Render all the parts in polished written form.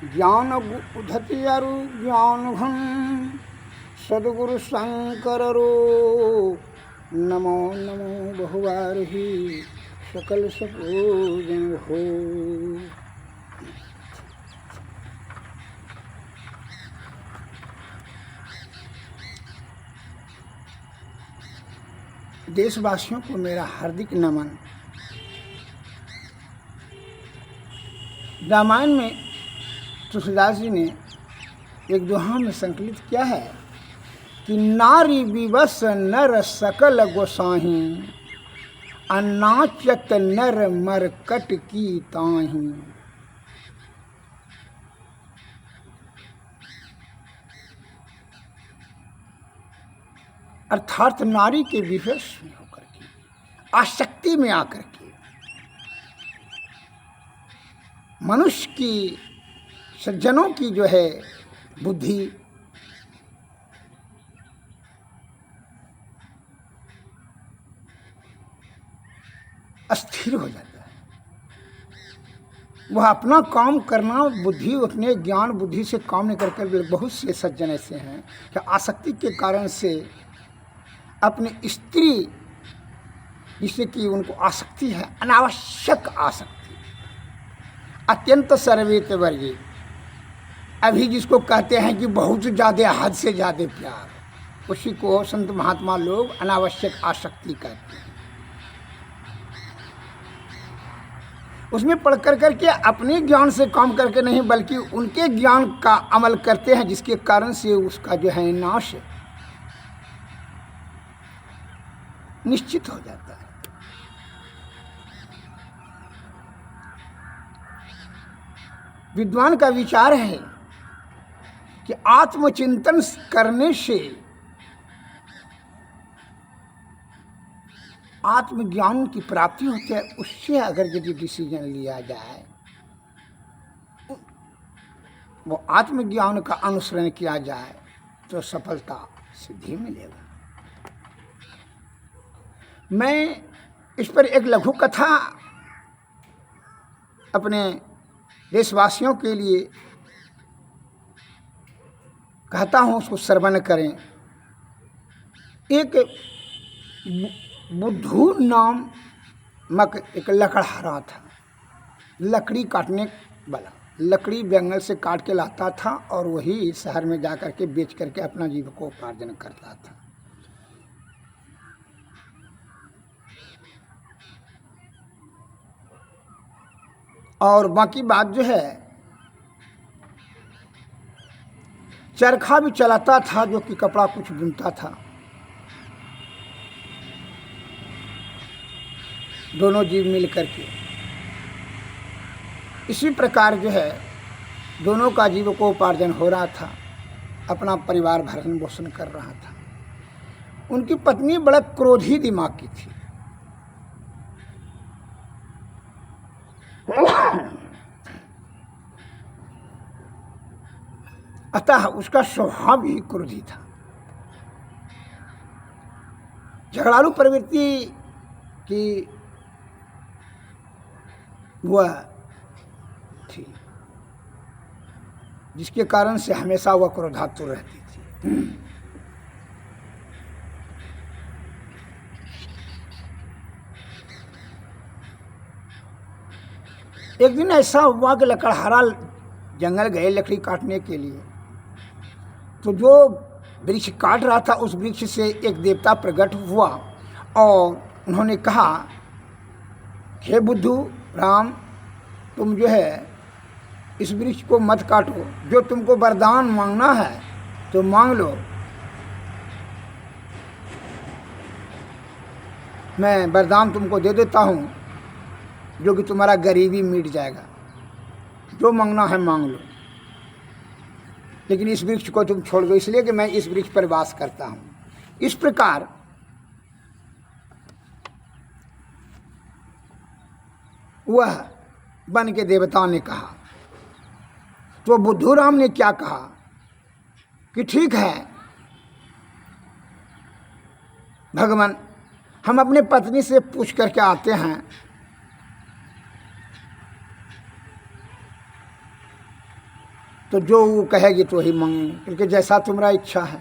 ज्ञान उधति अरु ज्ञान घन सदगुरु शंकर रो नमो नमो बहुवारही सकल सपूजन हो। देशवासियों को मेरा हार्दिक नमन। रामायण में तुलसीदास जी ने एक दोहा में संकलित किया है कि नारी विवश नर सकल गोसाही, अनाचत नर मरकट की ताही। अर्थात नारी के विवश में होकर के, आसक्ति में आकर के मनुष्य की, सज्जनों की जो है बुद्धि अस्थिर हो जाता है। वह अपना काम करना, बुद्धि अपने ज्ञान बुद्धि से काम नहीं करके, बहुत से सज्जन ऐसे हैं कि आसक्ति के कारण से अपनी स्त्री, जिससे कि उनको आसक्ति है, अनावश्यक आसक्ति, अत्यंत सर्वित वर्गी, अभी जिसको कहते हैं कि बहुत ज़्यादा, हद से ज़्यादा प्यार, उसी को संत महात्मा लोग अनावश्यक आसक्ति कहते हैं। उसमें पढ़ करके अपने ज्ञान से काम करके नहीं, बल्कि उनके ज्ञान का अमल करते हैं, जिसके कारण से उसका जो है नाश निश्चित हो जाता है। विद्वान का विचार है कि आत्मचिंतन करने से आत्मज्ञान की प्राप्ति होती है। उससे अगर यदि डिसीजन लिया जाए, वो आत्मज्ञान का अनुसरण किया जाए, तो सफलता सिद्धि मिलेगा। मैं इस पर एक लघु कथा अपने देशवासियों के लिए कहता हूँ, उसको श्रवण करें। एक बुद्धू नामक एक लकड़हारा था, लकड़ी काटने वाला, लकड़ी जंगल से काट के लाता था और वही शहर में जा कर के बेच करके अपना जीविकोपार्जन करता था। और बाकी बात जो है, चरखा भी चलाता था, जो कि कपड़ा कुछ बुनता था। दोनों जीव मिल करके इसी प्रकार जो है दोनों का जीविकोपार्जन हो रहा था, अपना परिवार भरण पोषण कर रहा था। उनकी पत्नी बड़ा क्रोधी दिमाग की थी। अतः उसका स्वभाव ही क्रोधी था, झगड़ालू प्रवृत्ति की वह थी, जिसके कारण से हमेशा वह क्रोधातुर रहती थी। एक दिन ऐसा हुआ कि लकड़हारा जंगल गए लकड़ी काटने के लिए, तो जो वृक्ष काट रहा था उस वृक्ष से एक देवता प्रकट हुआ और उन्होंने कहा, हे बुद्धू राम, तुम जो है इस वृक्ष को मत काटो, जो तुमको वरदान मांगना है तो मांग लो, मैं वरदान तुमको दे देता हूँ, जो कि तुम्हारा गरीबी मिट जाएगा, जो मांगना है मांग लो, लेकिन इस वृक्ष को तुम छोड़ दो, इसलिए कि मैं इस वृक्ष पर वास करता हूँ। इस प्रकार वह बन के देवता ने कहा। तो बुद्धूराम ने क्या कहा कि ठीक है भगवान, हम अपने पत्नी से पूछ करके आते हैं, तो जो वो कहेगी तो ही मांगेंगे, क्योंकि जैसा तुम्हारा इच्छा है।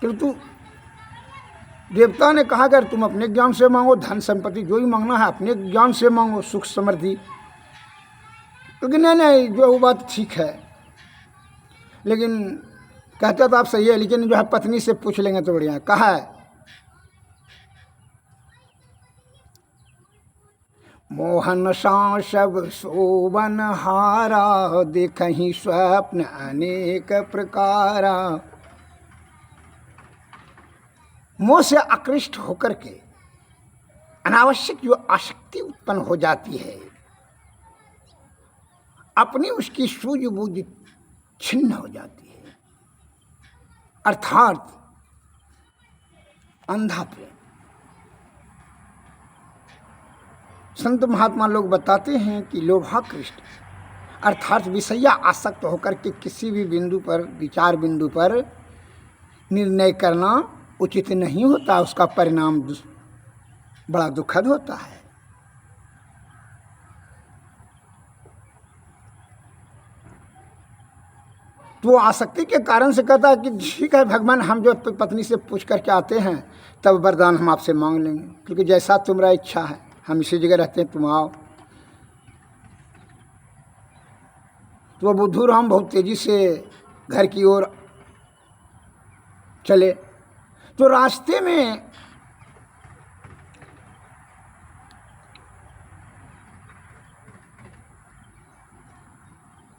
किंतु देवता ने कहा अगर तुम अपने ज्ञान से मांगो, धन संपत्ति जो ही मांगना है अपने ज्ञान से मांगो, सुख समृद्धि। क्योंकि नहीं जो वो बात ठीक है, लेकिन कहते तो आप सही है, लेकिन जो है पत्नी से पूछ लेंगे तो बढ़िया। कहा है मोहन सा सब शोभन हारा, देखहि स्वप्न अनेक प्रकारा। मोह से आकृष्ट होकर के अनावश्यक जो आसक्ति उत्पन्न हो जाती है, अपनी उसकी सूझबूझ छिन्न हो जाती है, अर्थात अंधा प्रेम। संत महात्मा लोग बताते हैं कि लोभाकृष्ट अर्थात विषया आसक्त होकर के किसी भी बिंदु पर, विचार बिंदु पर निर्णय करना उचित नहीं होता, उसका परिणाम बड़ा दुखद होता है। तो वो आसक्ति के कारण से कहता है कि ठीक है भगवान, हम जो पत्नी से पूछ करके आते हैं तब वरदान हम आपसे मांग लेंगे, क्योंकि जैसा तुम्हारा इच्छा है, हम इसी जगह रहते हैं, तुम आओ। तो बुद्धूराम बहुत तेजी से घर की ओर चले। तो रास्ते में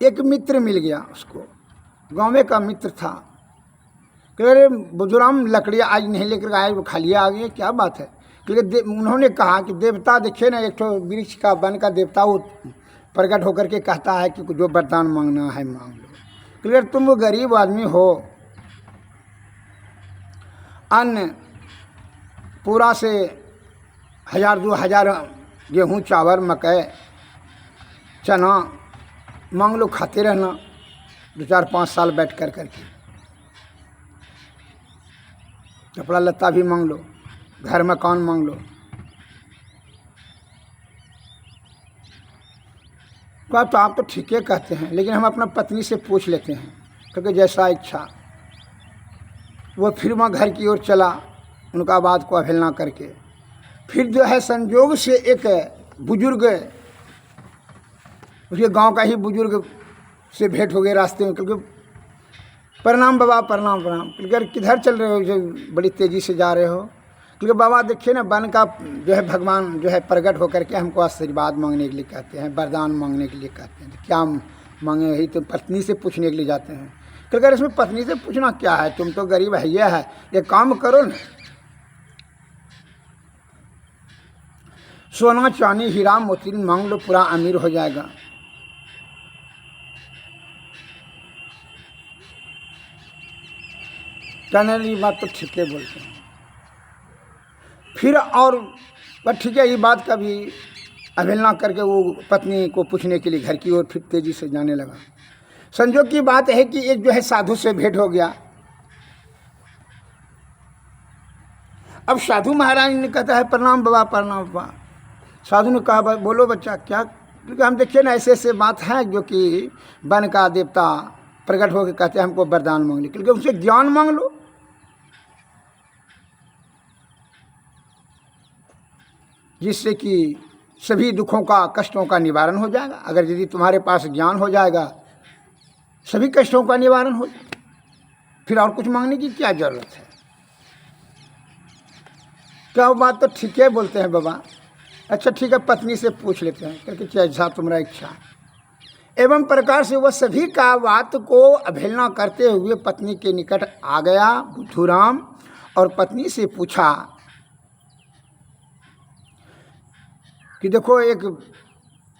एक मित्र मिल गया उसको, गाँव में का मित्र था। कह रहे बुद्धूराम लकड़ियाँ आज नहीं लेकर आए, वो खाली आ गए, क्या बात है? क्योंकि उन्होंने कहा कि देवता देखिए ना, एक तो वृक्ष का वन का देवता वो प्रकट होकर के कहता है कि जो वरदान मांगना है मांग लो। क्योंकि तुम वो गरीब आदमी हो, अन्न पूरा से 1000-2000 गेहूँ चावल मकई चना मांग लो, खाते रहना 2-4-5 साल बैठ कर करके। कपड़ा लत्ता भी मांग लो, घर मकान मांग लो। तो आप तो ठीक है कहते हैं, लेकिन हम अपना पत्नी से पूछ लेते हैं, क्योंकि जैसा इच्छा। वो फिर वहाँ घर की ओर चला, उनका बात को अवहेलना करके। फिर जो है संजोग से एक बुजुर्ग, उसके गांव का ही बुजुर्ग से भेंट हो गए रास्ते में। क्योंकि प्रणाम बाबा, प्रणाम प्रणाम। क्योंकि किधर चल रहे हो, जो बड़ी तेज़ी से जा रहे हो? क्योंकि बाबा देखिए ना, वन का जो है भगवान जो है प्रकट होकर के हमको आशीर्वाद मांगने के लिए कहते हैं, वरदान मांगने के लिए कहते हैं। तो क्या मांगे? वही तो पत्नी से पूछने के लिए जाते हैं। क्योंकि इसमें पत्नी से पूछना क्या है, तुम तो गरीब भैया है, ये काम करो ना, सोना चांदी हीरा मोती मांग लो, पूरा अमीर हो जाएगा। कहने वाली बात तो ठीक है बोलते हैं। फिर और बस ठीक है, ये बात का भी अवहेलना करके वो पत्नी को पूछने के लिए घर की ओर फिर तेजी से जाने लगा। संजोग की बात है कि एक जो है साधु से भेंट हो गया। अब साधु महाराज ने कहता है प्रणाम बाबा, प्रणाम बाबा। साधु ने कहा बोलो बच्चा क्या? क्योंकि हम देखिए ना ऐसे ऐसे बात है जो कि वन का देवता प्रकट होकर कहते हैं हमको वरदान मांग ली, क्योंकि उनसे ज्ञान मांग लो, जिससे कि सभी दुखों का, कष्टों का निवारण हो जाएगा। अगर यदि तुम्हारे पास ज्ञान हो जाएगा, सभी कष्टों का निवारण हो जाएगा, फिर और कुछ मांगने की क्या जरूरत है? क्या वो बात तो ठीक है बोलते हैं बाबा। अच्छा ठीक है, पत्नी से पूछ लेते हैं, क्योंकि जैसा तुम्हारा इच्छा। एवं प्रकार से वह सभी का बात को अवहेलना करते हुए पत्नी के निकट आ गया बुद्धूराम, और पत्नी से पूछा कि देखो एक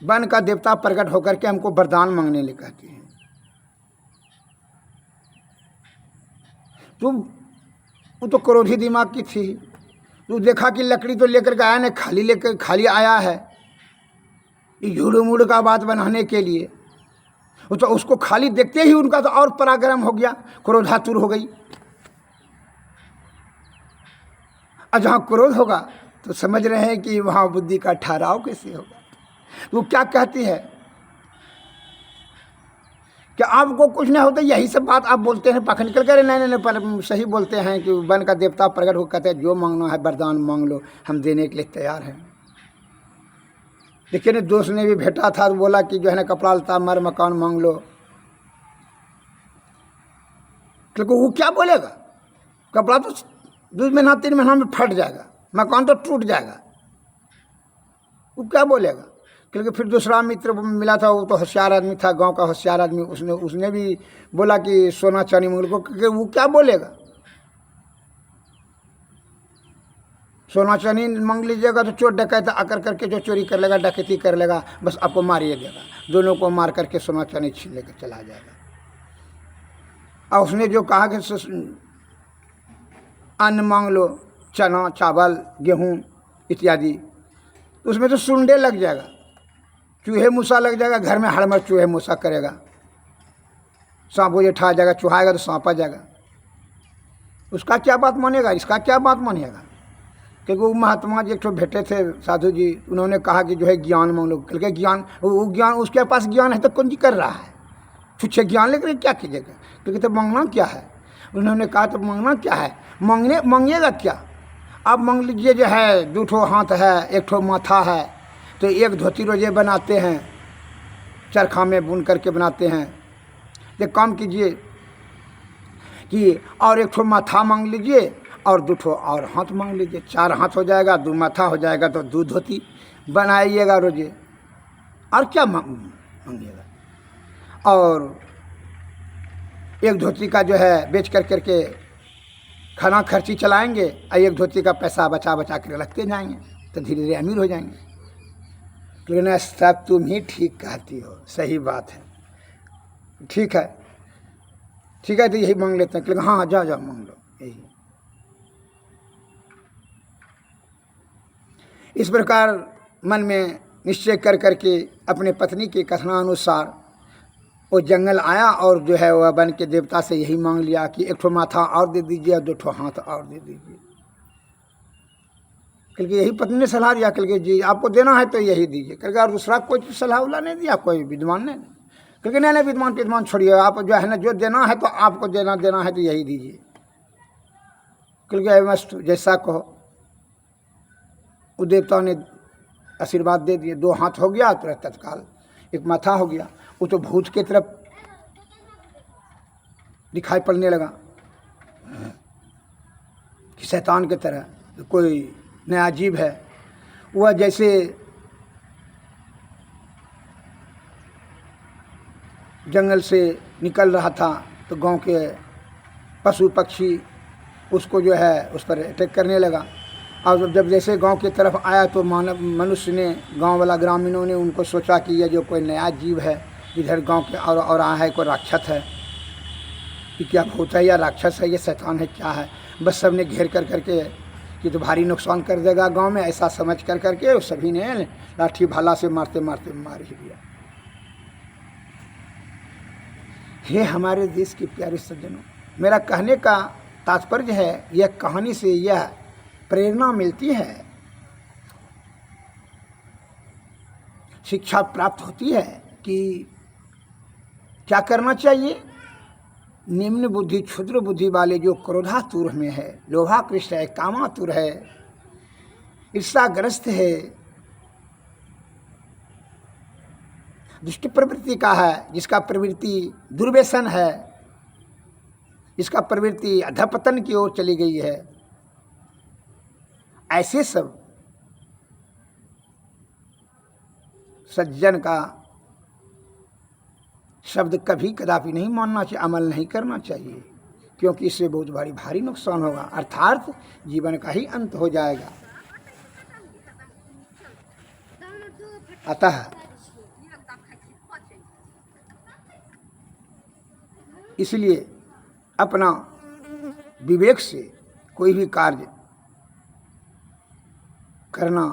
वन का देवता प्रकट होकर के हमको वरदान मांगने लिए कहते हैं। तुम वो तो क्रोधी दिमाग की थी, तू देखा कि लकड़ी तो लेकर के आया नहीं, खाली लेकर खाली आया है, ये झूड़ मूड़ का बात बनाने के लिए। वो तो उसको खाली देखते ही उनका तो और पराक्रम हो गया, क्रोधातुर हो गई। और जहाँ क्रोध होगा तो समझ रहे हैं कि वहाँ बुद्धि का ठहराव कैसे होगा। वो क्या कहती है कि आपको कुछ नहीं होता, यही सब बात आप बोलते हैं पाखंड निकल कर। नहीं नहीं नहीं, पर सही बोलते हैं कि वन का देवता प्रकट हो कहते हैं जो मांगना है वरदान मांग लो, हम देने के लिए तैयार हैं। लेकिन दोस्त ने भी भेटा था तो बोला कि जो है ना कपड़ा लता मर मकान मांग लो, क्योंकि वो क्या बोलेगा, कपड़ा तो 2 महीना 3 महीना में फट जाएगा, मकान तो टूट जाएगा, वो क्या बोलेगा। क्योंकि फिर दूसरा मित्र मिला था, वो तो होशियार आदमी था, गांव का होशियार आदमी, उसने भी बोला कि सोना चांदी मांग लो, क्योंकि वो क्या बोलेगा, सोना चांदी मांग लीजिएगा तो चोर डकैत आकर करके जो चोरी कर लेगा, डकैती कर लेगा, बस आपको मारिए देगा, दोनों को मार करके सोना चांदी छीन लेकर चला जाएगा। और उसने जो कहा कि अन्न मांग लो, चना चावल गेहूँ इत्यादि, उसमें तो सुंडे लग जाएगा, चूहे मूसा लग जाएगा, घर में हड़मड़ चूहे मूसा करेगा, सांप जेठा आ जाएगा, चूहाएगा तो सांप आ जाएगा, उसका क्या बात मानेगा, इसका क्या बात मानेगा। क्योंकि वो महात्मा जी एक ठो भेटे थे साधु जी, उन्होंने कहा कि जो है ज्ञान मांग लो, क्योंकि ज्ञान वो ज्ञान उसके पास ज्ञान है तो कौन जी कर रहा है, छुच्छे ज्ञान लेकर क्या कीजिएगा, क्योंकि तो मांगना क्या है। उन्होंने कहा तो मांगना क्या है, मांगिएगा क्या, आप मांग लीजिए जो है 2 ठो हाथ है, 1 ठो माथा है, तो 1 धोती रोजे बनाते हैं, चरखा में बुन करके बनाते हैं। एक काम कीजिए कि और 1 ठो माथा मांग लीजिए और 2 ठो और हाथ मांग लीजिए, 4 हाथ हो जाएगा, 2 माथा हो जाएगा, तो 2 धोती बनाइएगा रोजे, और क्या मांगिएगा। और 1 धोती का जो है बेच कर करके खाना खर्ची चलाएंगे, और 1 धोती का पैसा बचा बचा कर रखते जाएंगे, तो धीरे धीरे अमीर हो जाएंगे। तो सब तुम ही ठीक कहती हो, सही बात है, ठीक है ठीक है, तो यही मांग लेते हैं। हाँ हाँ जाओ जाओ मांग लो, यही। इस प्रकार मन में निश्चय कर करके अपने पत्नी के कथनानुसार वो जंगल आया, और जो है वह वन के देवता से यही मांग लिया कि 1 ठो माथा और दे दीजिए और 2 ठो हाथ और दे दीजिए। क्योंकि यही पत्नी ने सलाह दिया, क्योंकि जी आपको देना है तो यही दीजिए, क्योंकि और दूसरा कोई सलाह उला नहीं दिया, कोई विद्वान ने, क्योंकि नहीं विद्वान छोड़िए, आप जो है ना जो देना है तो आपको देना है तो यही दीजिए, क्योंकि मस्त जैसा कहो। वो देवता ने आशीर्वाद दे दिए, 2 हाथ हो गया तुरंत तत्काल, 1 माथा हो गया, वो तो भूत के तरफ दिखाई पड़ने लगा कि शैतान की तरह, तो कोई नया जीव है। वह जैसे जंगल से निकल रहा था तो गांव के पशु पक्षी उसको जो है उस पर अटैक करने लगा, और जब जैसे गांव की तरफ आया तो मनुष्य ने, गांव वाला ग्रामीणों ने उनको सोचा कि यह जो कोई नया जीव है इधर गांव के और आया है, कोई राक्षस है कि क्या भूत है या राक्षस है, ये शैतान है क्या है। बस सब ने घेर कर करके कि तो भारी नुकसान कर देगा गांव में, ऐसा समझ कर करके सभी ने लाठी भाला से मारते मारते मार ही दिया। हे हमारे देश के प्यारे सज्जनों, मेरा कहने का तात्पर्य है, यह कहानी से यह प्रेरणा मिलती है, शिक्षा प्राप्त होती है कि क्या करना चाहिए। निम्न बुद्धि क्षुद्र बुद्धि वाले जो क्रोधातुर में है, लोभाकृष्ट है, कामातुर है, ईर्ष्याग्रस्त है, दुष्ट प्रवृत्ति का है, जिसका प्रवृत्ति दुर्व्यसन है, जिसका प्रवृत्ति अधपतन की ओर चली गई है, ऐसे सब सज्जन का शब्द कभी कदापि नहीं मानना चाहिए, अमल नहीं करना चाहिए, क्योंकि इससे बहुत भारी नुकसान होगा, अर्थात जीवन का ही अंत हो जाएगा। अतः इसलिए अपना विवेक से कोई भी कार्य करना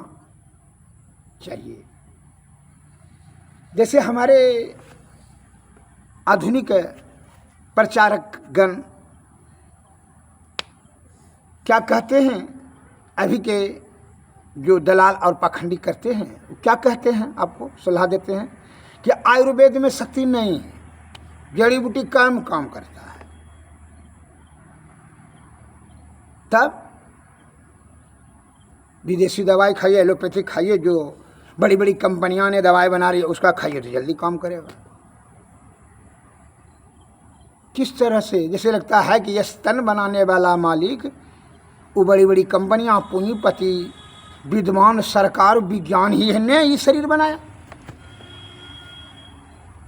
चाहिए। जैसे हमारे आधुनिक प्रचारक गण क्या कहते हैं, अभी के जो दलाल और पाखंडी करते हैं, क्या कहते हैं, आपको सलाह देते हैं कि आयुर्वेद में शक्ति नहीं है, जड़ी बूटी काम करता है। तब विदेशी दवाई खाइए, एलोपैथिक खाइए, जो बड़ी बड़ी कंपनियां ने दवाई बना रही है उसका खाइए तो जल्दी काम करेगा। किस तरह से जैसे लगता है कि यह स्तन बनाने वाला मालिक, वो बड़ी बड़ी कंपनियां, पूंजीपति, विद्वान, सरकार, विज्ञान ही ने ये शरीर बनाया।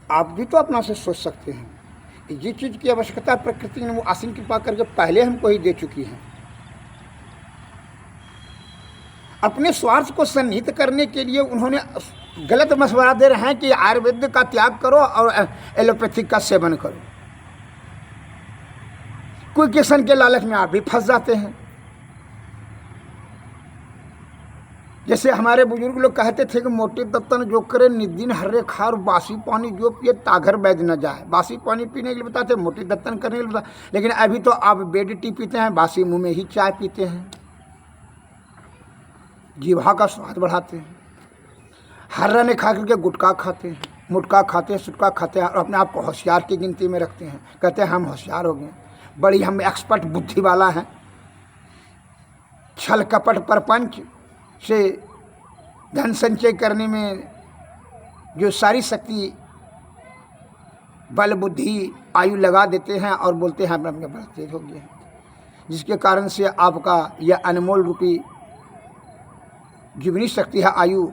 आप भी तो अपना से सोच सकते हैं कि जिस चीज़ की आवश्यकता प्रकृति ने वो असीम कृपा करके पहले हमको ही दे चुकी है। अपने स्वार्थ को सन्निहित करने के लिए उन्होंने गलत मशवरा दे रहे हैं कि आयुर्वेद का त्याग करो और एलोपैथिक का सेवन करो। कोई किस्म के लालच में आप भी फंस जाते हैं। जैसे हमारे बुजुर्ग लोग कहते थे कि मोटे तत्तन जो करे निदिन हर्रे खा और बासी पानी जो पिए ताघर बैद न जाए। बासी पानी पीने के लिए बताते, मोटे तत्तन करने के लिए बताते, लेकिन अभी तो आप बेड टी पीते हैं, बासी मुंह में ही चाय पीते हैं, जीभा का स्वाद बढ़ाते हैं। हर्रा ने खा करके गुटखा खाते हैं, मुटका खाते हैं, सुटका खाते हैं और अपने आप को होशियार की गिनती में रखते हैं। कहते हैं हम होशियार हो गए, बड़ी हम एक्सपर्ट बुद्धि वाला हैं। छल कपट परपंच से धन संचय करने में जो सारी शक्ति, बल, बुद्धि, आयु लगा देते हैं और बोलते हैं अपने बल तेज हो गए, जिसके कारण से आपका यह अनमोल रूपी जीवनी शक्ति है, आयु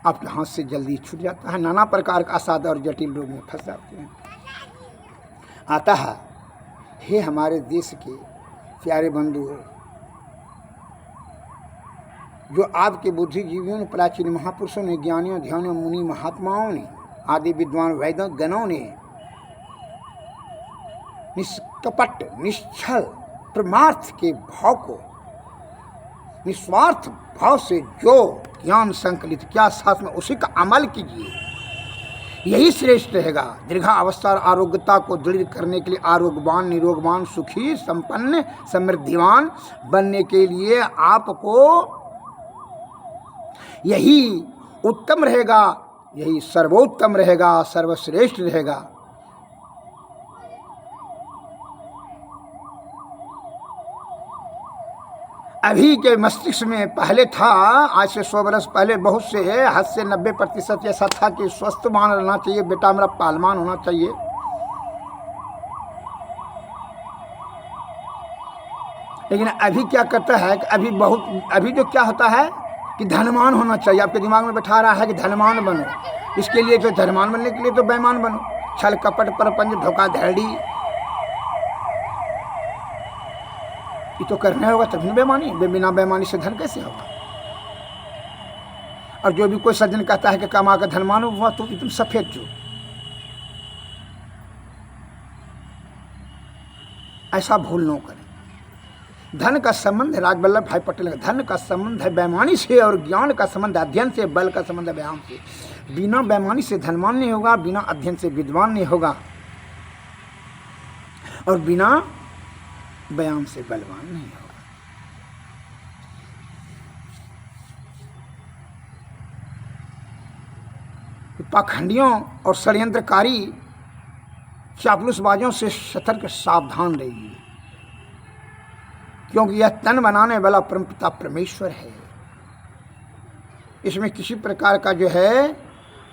आपके हाथ से जल्दी छूट जाता है। नाना प्रकार का असाध्य और जटिल रोग में फंस जाते हैं। अतः हे हमारे देश के प्यारे बंधु, जो आपके बुद्धिजीवियों ने, प्राचीन महापुरुषों ने, ज्ञानियों, ध्यानियों, मुनि, महात्माओं ने, आदि विद्वान वैदिक गणों ने निष्कपट, निश्चल, परमार्थ के भाव को निस्वार्थ भाव से जो ज्ञान संकलित किया, साथ में उसी का अमल कीजिए, यही श्रेष्ठ रहेगा। दीर्घावस्था और आरोग्यता को दृढ़ करने के लिए, आरोग्यवान, निरोगवान, सुखी, संपन्न, समृद्धिवान बनने के लिए आपको यही उत्तम रहेगा, यही सर्वोत्तम रहेगा, सर्वश्रेष्ठ रहेगा। अभी के मस्तिष्क में पहले था, आज से 100 वर्ष पहले बहुत से है, हद से 90% ऐसा था कि स्वस्थवान रहना चाहिए, बेटा मेरा पालमान होना चाहिए। लेकिन अभी क्या करता है कि अभी जो क्या होता है कि धनवान होना चाहिए। आपके दिमाग में बैठा रहा है कि धनवान बनो, इसके लिए तो धनवान बनने के लिए तो बेईमान बनो। छल कपट परपंच धोखाधड़ी ये तो करना होगा, तभी बेईमानी। बिना बेईमानी से धन कैसे होगा? और जो भी कोई सज्जन कहता है कि कमा कर धनवान हुआ तो एकदम सफेद जो, ऐसा भूल न करें। धन का संबंध, राज वल्लभ भाई पटेल का, धन का संबंध है बेईमानी से और ज्ञान का संबंध अध्ययन से, बल का संबंध है व्यायाम से। बिना बेईमानी से धनवान नहीं होगा, बिना अध्ययन से विद्वान नहीं होगा और बिना व्यायाम से बलवान नहीं होगा। पाखंडियों और षड्यंत्रकारी चापलूसबाजों से सतर्क सावधान रहिए, क्योंकि यह तन बनाने वाला परमपिता परमेश्वर है। इसमें किसी प्रकार का जो है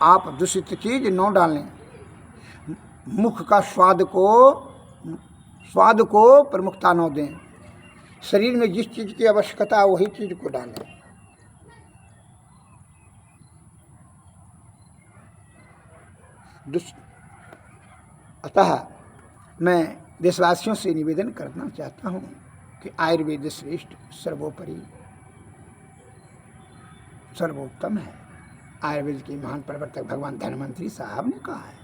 आप दूषित चीज न डालें। मुख का स्वाद को प्रमुखता न दें। शरीर में जिस चीज की आवश्यकता है वही चीज को डालें। अतः मैं देशवासियों से निवेदन करना चाहता हूँ कि आयुर्वेद श्रेष्ठ, सर्वोपरि, सर्वोत्तम है। आयुर्वेद के महान प्रवर्तक भगवान धन्वंतरी साहब ने कहा है।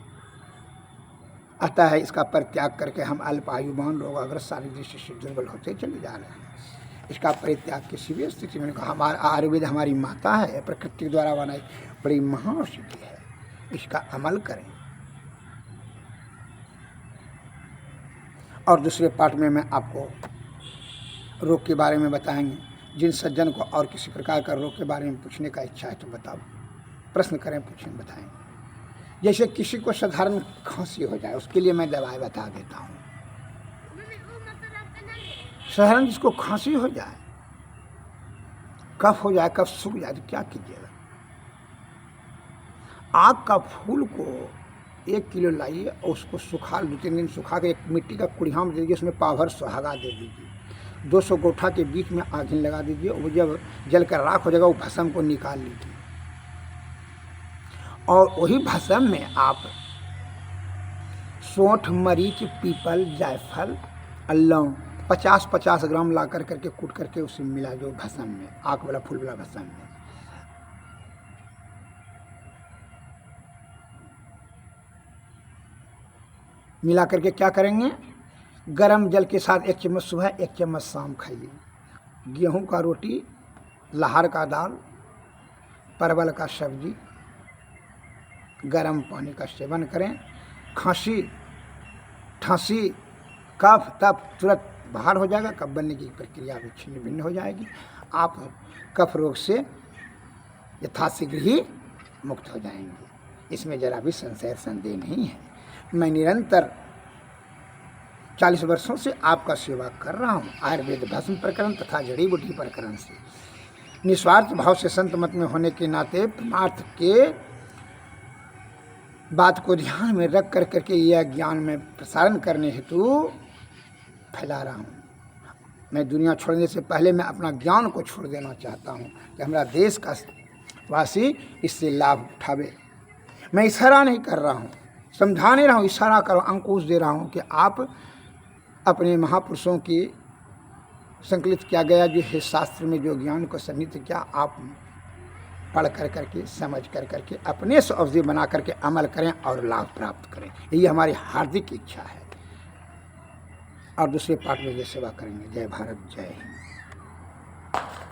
अतः इसका परित्याग करके हम अल्पायुमान रोगाग्रस्त शारीरिक दृष्टि से दुर्बल होते चले जा रहे हैं। इसका परित्याग किसी भी स्थिति में, हमारा आयुर्वेद हमारी माता है, प्रकृति द्वारा बनाई बड़ी महाऔषधि है, इसका अमल करें। और दूसरे पार्ट में मैं आपको रोग के बारे में बताएंगे। जिन सज्जन को और किसी प्रकार का रोग के बारे में पूछने का इच्छा है तो बताओ, प्रश्न करें, पूछें, बताएं। जैसे किसी को साधारण खांसी हो जाए, उसके लिए मैं दवाई बता देता हूँ। साधारण जिसको खांसी हो जाए, कफ हो जाए, कफ सूख जाए, तो क्या कीजिएगा? आग का फूल को 1 किलो लाइए और उसको सुखा, 2-3 दिन सुखा के एक मिट्टी का कुड़ियाम दे दीजिए, उसमें पाभर सुहागा दे दीजिए, 200 गोठा के बीच में आगिन लगा दीजिए। वो जब जल कर राख हो जाएगा, वो भस्म को निकाल लीजिए और वही भस्म में आप सौंठ, मरीच, पीपल, जायफल, लौंग 50-50 ग्राम ला करके कूट करके उसे मिला दो भस्म में, आँख वाला फूल वाला भस्म में। मिला करके क्या करेंगे? गरम जल के साथ 1 चम्मच सुबह, 1 चम्मच शाम खाइए। गेहूं का रोटी, लहार का दाल, परवल का सब्जी, गरम पानी का सेवन करें। खांसी, ठांसी, कफ तप तुरंत बाहर हो जाएगा। कफ बनने की प्रक्रिया भी छिन्न भिन्न हो जाएगी। आप कफ रोग से यथाशीघ्र ही मुक्त हो जाएंगे। इसमें जरा भी संदेह नहीं है। मैं निरंतर 40 वर्षों से आपका सेवा कर रहा हूँ, आयुर्वेद भस्म प्रकरण तथा जड़ी बूटी प्रकरण से। निस्वार्थ भाव से संत मत में होने के नाते परमार्थ के बात को ध्यान में रख कर करके यह ज्ञान में प्रसारण करने हेतु फैला रहा हूँ। मैं दुनिया छोड़ने से पहले मैं अपना ज्ञान को छोड़ देना चाहता हूँ कि हमारा देश का वासी इससे लाभ उठावे। मैं इशारा नहीं कर रहा हूँ, समझा नहीं रहा हूँ, इशारा करो, अंकुश दे रहा हूँ कि आप अपने महापुरुषों की संकलित किया गया जो है शास्त्र में जो ज्ञान को सन्निहित किया, आप पढ़ कर करके समझ कर करके अपने से अवधि बना करके अमल करें और लाभ प्राप्त करें। यही हमारी हार्दिक इच्छा है। और दूसरे पाठ में ये सेवा करेंगे। जय भारत, जय हिंद।